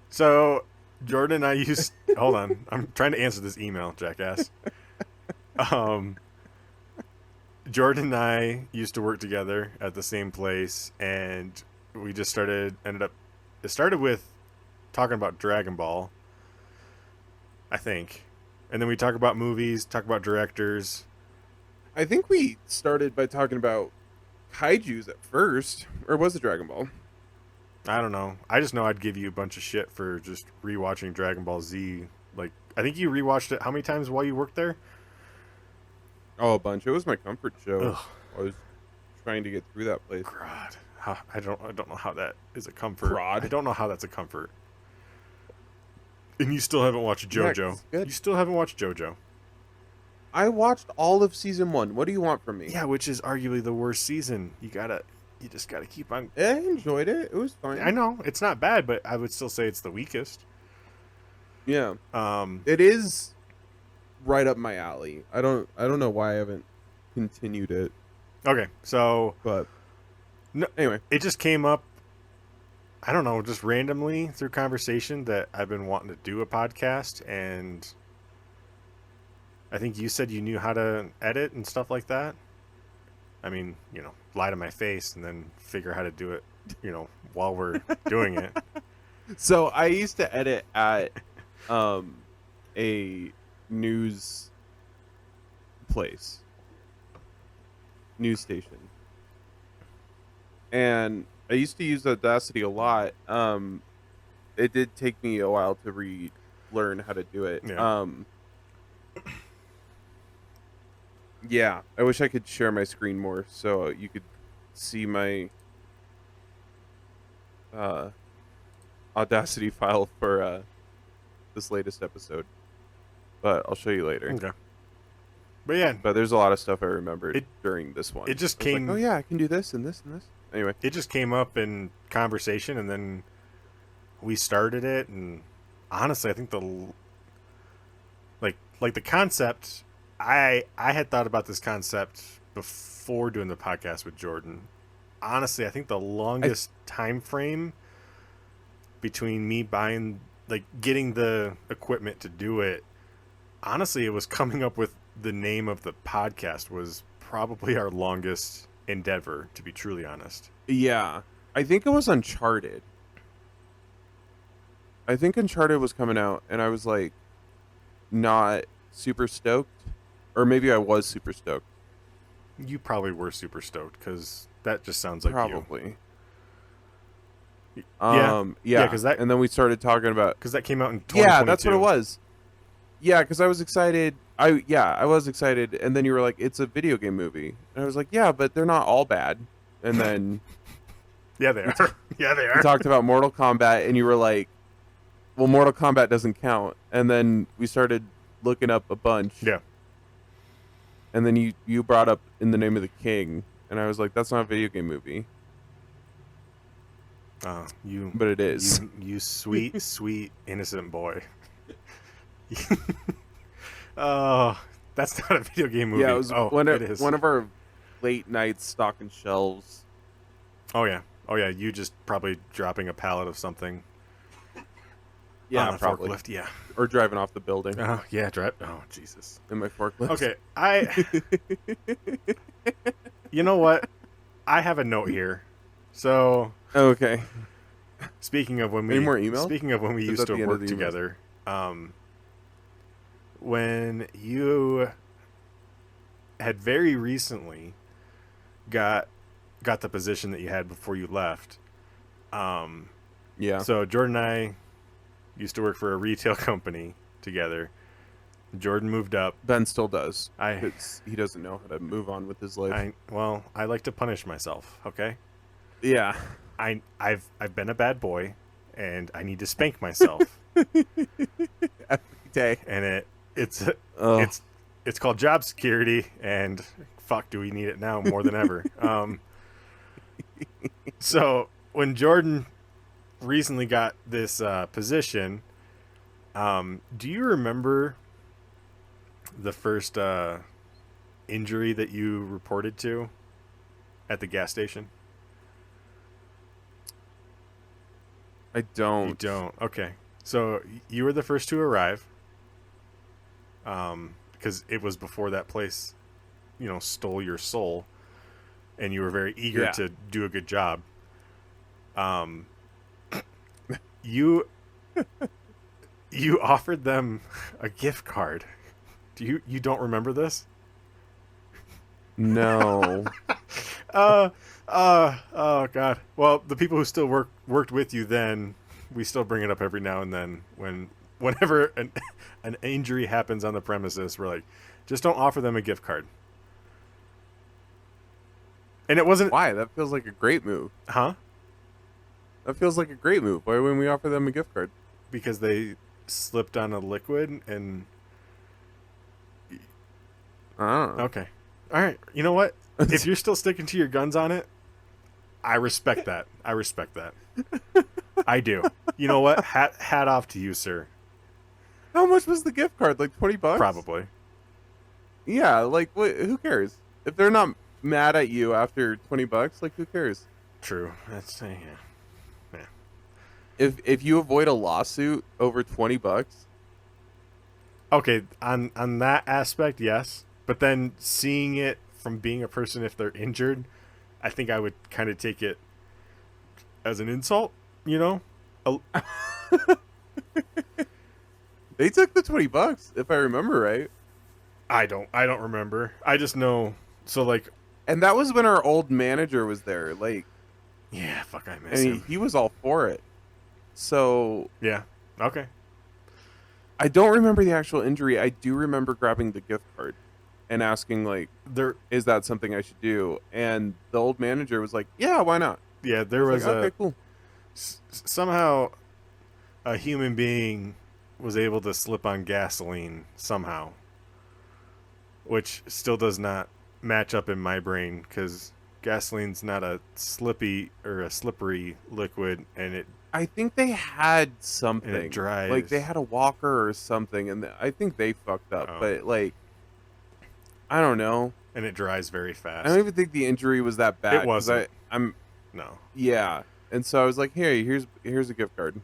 So Jordan and I used. Hold on, I'm trying to answer this email, jackass. Jordan and I used to work together at the same place, and we just it started with talking about Dragon Ball, I think. And then we talk about movies, talk about directors. I think we started by talking about kaijus at first, or was it Dragon Ball? I don't know. I just know I'd give you a bunch of shit for just rewatching Dragon Ball Z. Like, I think you rewatched it how many times while you worked there? Oh, a bunch. It was my comfort show. Ugh. I was trying to get through that place. God, I don't know how that is a comfort. Crod. I don't know how that's a comfort. And you still haven't watched JoJo. it's good. You still haven't watched JoJo. I watched all of season 1. What do you want from me? Yeah, which is arguably the worst season. You just gotta keep on. I enjoyed it. It was fine. I know it's not bad, but I would still say it's the weakest. Yeah. Um, It is right up my alley. I don't know why I haven't continued it, okay, so but No. Anyway, it just came up. I don't know, just randomly through conversation that I've been wanting to do a podcast, and I think you said you knew how to edit and stuff like that. I mean, lie to my face and then figure how to do it, while we're doing it. so I used to edit at a news station, and I used to use Audacity a lot. It did take me a while to relearn how to do it. Yeah. Yeah, I wish I could share my screen more so you could see my Audacity file for this latest episode. But I'll show you later. Okay. But yeah, But there's a lot of stuff I remembered during this one. it just I was came. like, oh yeah, I can do this and this and this. Anyway, It just came up in conversation, and then we started it. And honestly, I think the concept. I had thought about this concept before doing the podcast with Jordan. Honestly, I think the longest time frame between me getting the equipment to do it, honestly, it was coming up with the name of the podcast was probably our longest endeavor, to be truly honest. yeah, I think it was Uncharted. I think Uncharted was coming out, and I was like, not super stoked, or maybe I was super stoked. You probably were super stoked because that just sounds like Probably. you. Yeah, because and then we started talking about. that came out in 2022. Yeah, that's what it was. Yeah, because I was excited. I was excited, and then you were like, "It's a video game movie," and I was like, "Yeah, but they're not all bad." And then Yeah, they are. Yeah, they we are. talked about Mortal Kombat, and you were like, "Well, Mortal Kombat doesn't count." And then we started looking up a bunch. Yeah. And then you brought up In the Name of the King, and I was like, "That's not a video game movie," but it is. You sweet, sweet, innocent boy. Oh, that's not a video game movie. Yeah, it was it is. one of our late nights stocking shelves. Oh yeah. You just probably dropping a pallet of something. Yeah, on a probably. forklift. Yeah. Or driving off the building Yeah. Drive. Oh Jesus. in my forklift. Okay. You know what? I have a note here. So Okay. speaking of when Any more emails? Speaking of when we Is used that to the end of work the emails? together, when you had very recently got the position that you had before you left, Yeah. so Jordan and I used to work for a retail company, together. Jordan moved up. Ben still does. I He doesn't know how to move on with his life. I like to punish myself. Okay. Yeah. I've been a bad boy, and I need to spank myself. Every day. And it's Oh. it's called job security, and fuck, do we need it now more than ever? So when Jordan recently got this position, do you remember the first injury that you reported to at the gas station? I don't. You don't. Okay. So you were the first to arrive, because it was before that place, stole your soul, and you were very eager to do a good job. You offered them a gift card. You don't remember this? No. Oh God. Well, the people who still worked with you then, we still bring it up every now and then whenever an injury happens on the premises. We're like, just don't offer them a gift card. And it wasn't. Why? That feels like a great move. Huh? That feels like a great move. Why wouldn't we offer them a gift card? Because they slipped on a liquid and. Oh. Okay. All right. You know what? If you're still sticking to your guns on it, I respect that. I do. You know what? Hat off to you, sir. How much was the gift card? Like $20? Probably. Yeah. Like, who cares? If they're not mad at you after $20, like, who cares? True. That's yeah. If you avoid a lawsuit over $20. Okay, on that aspect, yes. But then seeing it from being a person, if they're injured, I think I would kind of take it as an insult, They took the $20, if I remember right. I don't remember. I just know. So like, and that was when our old manager was there. Like, yeah, fuck, I miss and him. he was all for it. So yeah, okay. I don't remember the actual injury. I do remember grabbing the gift card and asking, like, is that something I should do? And the old manager was like, yeah, why not? Yeah, there was like, okay, cool. Somehow a human being was able to slip on gasoline somehow, which still does not match up in my brain because gasoline's not a slippery liquid, and I think they had something. And it dries. Like, they had a walker or something, and I think they fucked up. Oh. But, like, I don't know. And it dries very fast. I don't even think the injury was that bad. It wasn't. No. Yeah. And so I was like, hey, here's a gift card.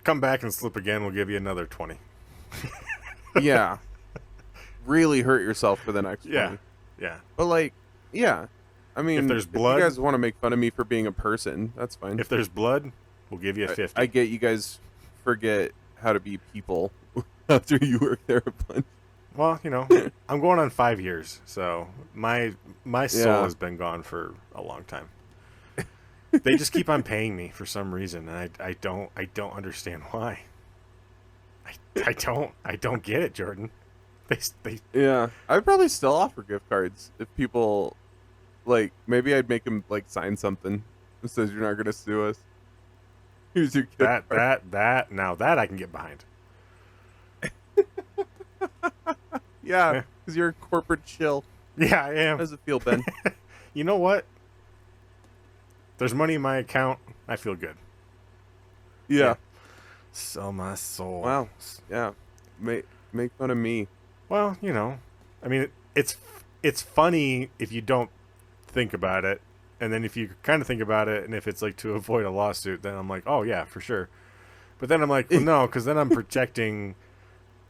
Come back and slip again, we'll give you another 20. Yeah. Really hurt yourself for the next 20. Yeah. But, like, yeah. I mean, if there's blood, if you guys want to make fun of me for being a person, that's fine. If there's blood, we'll give you a 50. I get you guys forget how to be people after you work there a bunch. Well, I'm going on 5 years, so my soul has been gone for a long time. They just keep on paying me for some reason, and I don't understand why. I don't get it, Jordan. They Yeah, I'd probably still offer gift cards if people, like, maybe I'd make them, like, sign something that says you're not going to sue us. Here's your gift card. That I can get behind. Yeah, because you're a corporate shill. Yeah, I am. How does it feel, Ben? You know what? There's money in my account. I feel good. Yeah. Sell my soul. Wow. Yeah. Make fun of me. Well, I mean, it's funny if you don't think about it, and then if you kind of think about it, and if it's like to avoid a lawsuit, then I'm like, oh yeah, for sure. But then I'm like, well, no, because then I'm protecting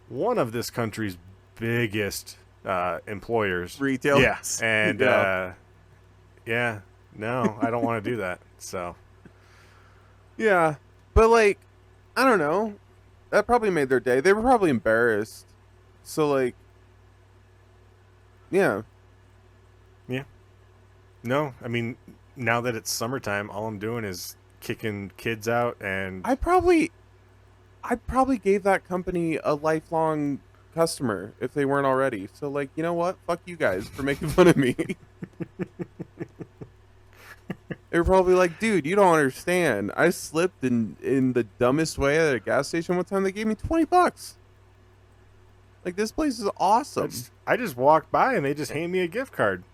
one of this country's biggest employers. Retail. Yes. And no, I don't want to do that. So yeah, but, like, I don't know. That probably made their day. They were probably embarrassed. So, like, yeah. No, I mean, now that it's summertime, all I'm doing is kicking kids out, and I probably I probably gave that company a lifelong customer if they weren't already. So, like, you know what? Fuck you guys for making fun of me. They were probably like, dude, you don't understand. I slipped in the dumbest way at a gas station one time. They gave me $20. Like, this place is awesome. I just walked by and they just hand me a gift card.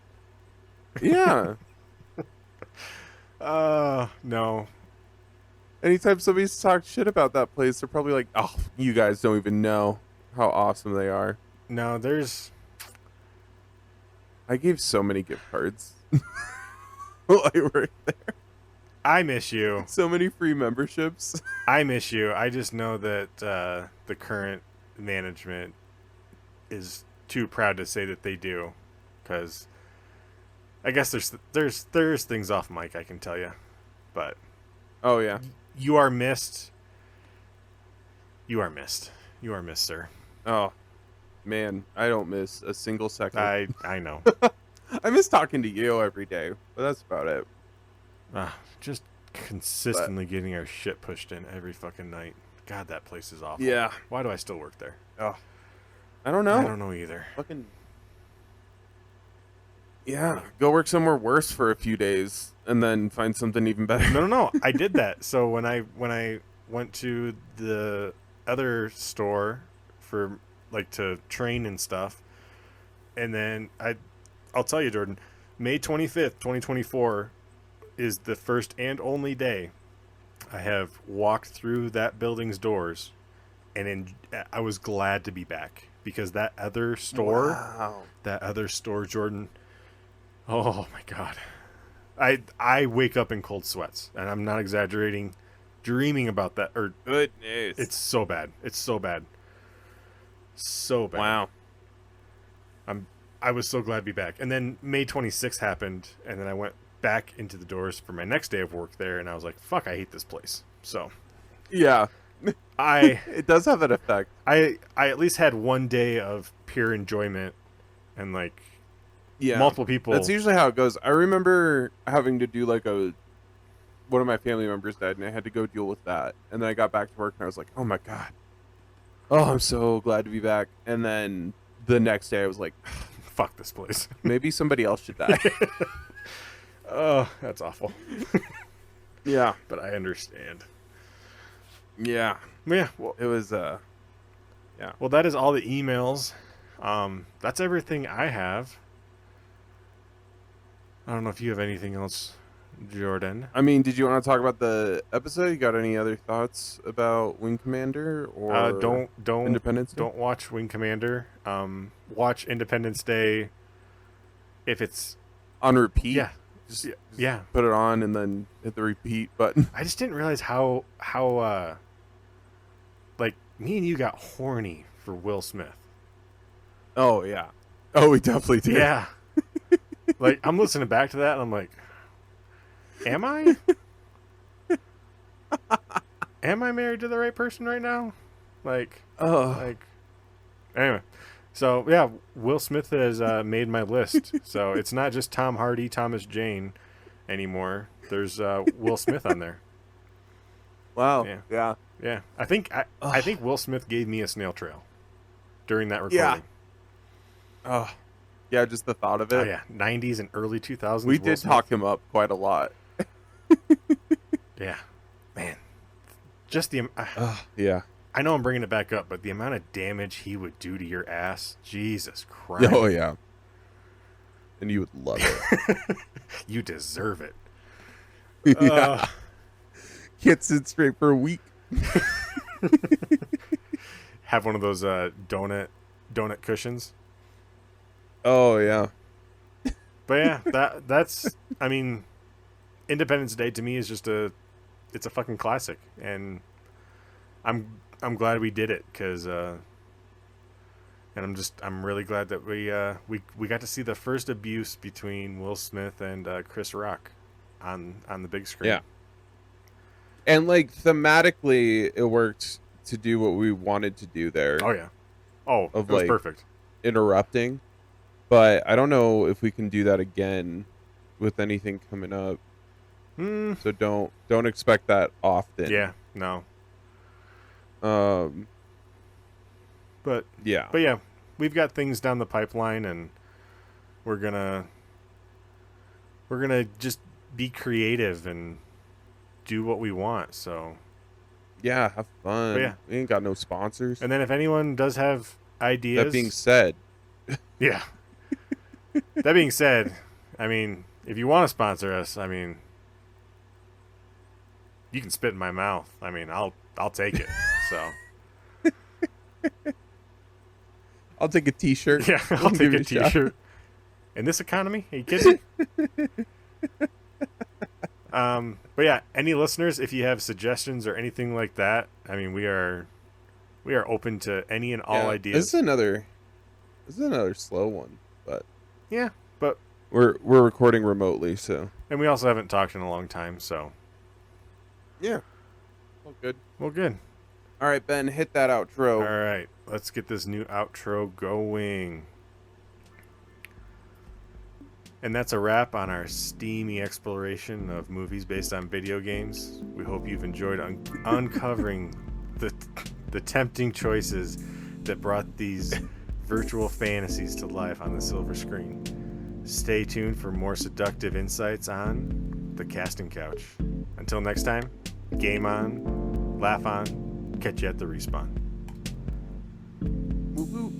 Yeah. No. Anytime somebody's talked shit about that place, they're probably like, oh, you guys don't even know how awesome they are. No, I gave so many gift cards while I worked there. I miss you. So many free memberships. I miss you. I just know that the current management is too proud to say that they do, because I guess there's things off mic I can tell you, but Oh yeah, you are missed. You are missed. You are missed, sir. oh man, I don't miss a single second. I know. I miss talking to you every day, but that's about it. Just consistently getting our shit pushed in every fucking night. God, that place is awful. Yeah. Why do I still work there? Oh, I don't know. I don't know either. Fucking yeah, go work somewhere worse for a few days and then find something even better. No. I did that. So when I went to the other store for like to train and stuff, and then I'll tell you, Jordan, May 25th, 2024 is the first and only day I have walked through that building's doors, and I was glad to be back, because that other store, Jordan, oh my God. I wake up in cold sweats, and I'm not exaggerating, dreaming about that. Or Goodness. It's so bad. It's so bad. So bad. Wow. I was so glad to be back. And then May 26th happened, and then I went back into the doors for my next day of work there, and I was like, fuck, I hate this place. So Yeah. It does have an effect. I at least had one day of pure enjoyment, and like Yeah. multiple people. That's usually how it goes. I remember having to do like one of my family members died, and I had to go deal with that. And then I got back to work, and I was like, oh my God. Oh, I'm so glad to be back. And then the next day I was like, fuck this place. Maybe somebody else should die. Oh, that's awful. Yeah. But I understand. Yeah. Yeah. Well, it was, yeah. Well, that is all the emails. That's everything I have. I don't know if you have anything else, Jordan. I mean, did you want to talk about the episode? You got any other thoughts about Wing Commander or don't Independence Day? Don't watch Wing Commander. Watch Independence Day if it's on repeat. Yeah. Just yeah. Put it on and then hit the repeat button. I just didn't realize how like me and you got horny for Will Smith. Oh yeah. Oh, we definitely did. Yeah. Like, I'm listening back to that, and I'm like, am I? Am I married to the right person right now? Like, anyway. So, yeah, Will Smith has made my list. So, it's not just Tom Hardy, Thomas Jane anymore. There's Will Smith on there. Wow. Yeah. Yeah. I think Will Smith gave me a snail trail during that recording. Yeah. Oh. Yeah, just the thought of it. Oh, yeah. 90s and early 2000s. We did talk him up quite a lot. Yeah. Man. Just the... yeah. I know I'm bringing it back up, but the amount of damage he would do to your ass, Jesus Christ. Oh, yeah. And you would love it. You deserve it. Yeah. Can't sit straight for a week. Have one of those donut cushions. Oh, yeah. But yeah, that's, I mean, Independence Day to me is just it's a fucking classic, and I'm glad we did it, because and I'm really glad that we got to see the first abuse between Will Smith and Chris Rock on the big screen. Yeah. And like thematically it worked to do what we wanted to do there. Oh yeah. Oh, it was perfect. Interrupting. But I don't know if we can do that again with anything coming up. So don't expect that often. Yeah, no. Um, But yeah. yeah, we've got things down the pipeline, and we're gonna just be creative and do what we want. So, Yeah, have but yeah, fun. We ain't got no sponsors. and then if anyone does have That being ideas, said, yeah. That being said, I mean, if you want to sponsor us, I mean, you can spit in my mouth. I mean, I'll take it. So I'll take a t-shirt. yeah, We I'll can take give a it shot. t-shirt. In this economy, are you kidding me? But yeah, any listeners, if you have suggestions or anything like that, I mean, we are open to any and all Yeah, ideas. this is another slow one, but Yeah, but we're recording remotely, so and we also haven't talked in a long time, so yeah, all good. well, good. All right, Ben, hit that All outro. right, let's get this new outro going. And that's a wrap on our steamy exploration of movies based on video games. We hope you've enjoyed uncovering the tempting choices that brought these virtual fantasies to life on the silver screen. Stay tuned for more seductive insights on the casting couch. Until next time, game on, laugh on, catch you at the respawn. Woo woo.